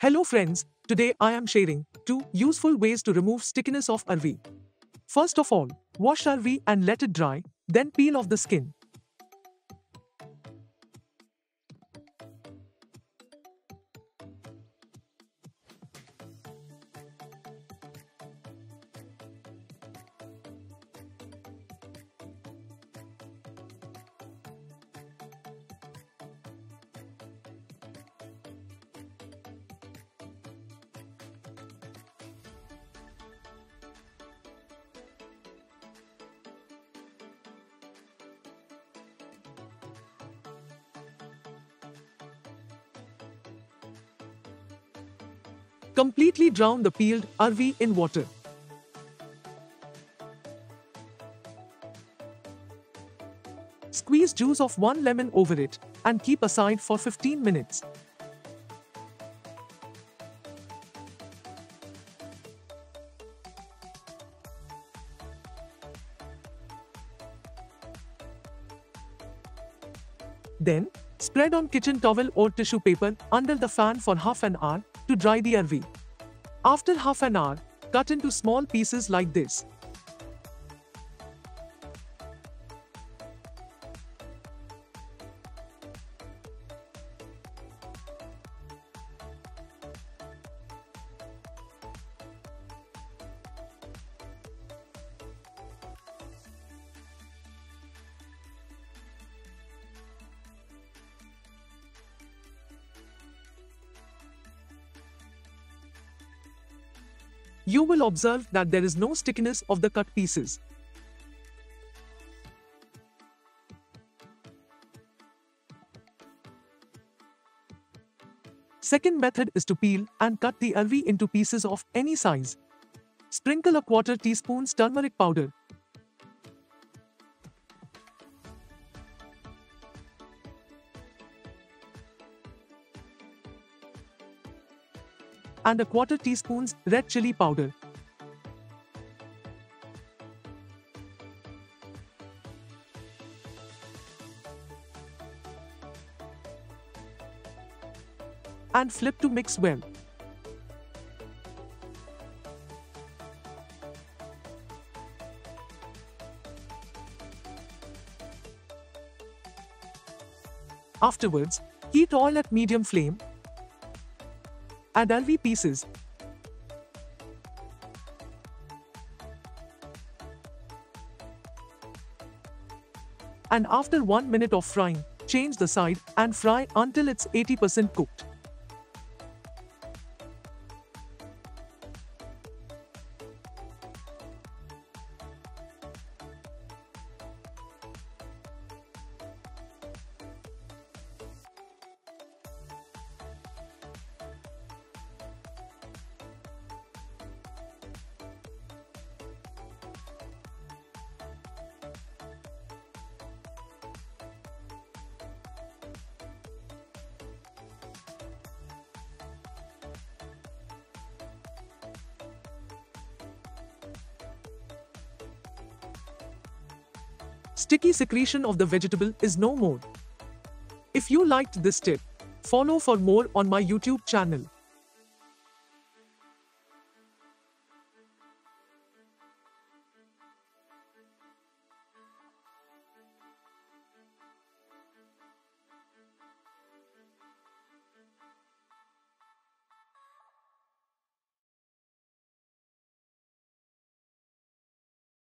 Hello friends, today I am sharing 2 useful ways to remove stickiness of arvi. First of all, wash arvi and let it dry, then peel off the skin. Completely drown the peeled arvi in water. Squeeze juice of 1 lemon over it and keep aside for 15 minutes. Then, spread on kitchen towel or tissue paper under the fan for half an hour to dry the arvi. After half an hour, cut into small pieces like this. You will observe that there is no stickiness of the cut pieces. Second method is to peel and cut the arvi into pieces of any size. Sprinkle a quarter teaspoon turmeric powder. And a quarter teaspoon red chili powder. And flip to mix well. Afterwards, heat oil at medium flame. Add arvi pieces. And after 1 minute of frying, change the side and fry until it's 80% cooked. Sticky secretion of the vegetable is no more. If you liked this tip, follow for more on my YouTube channel.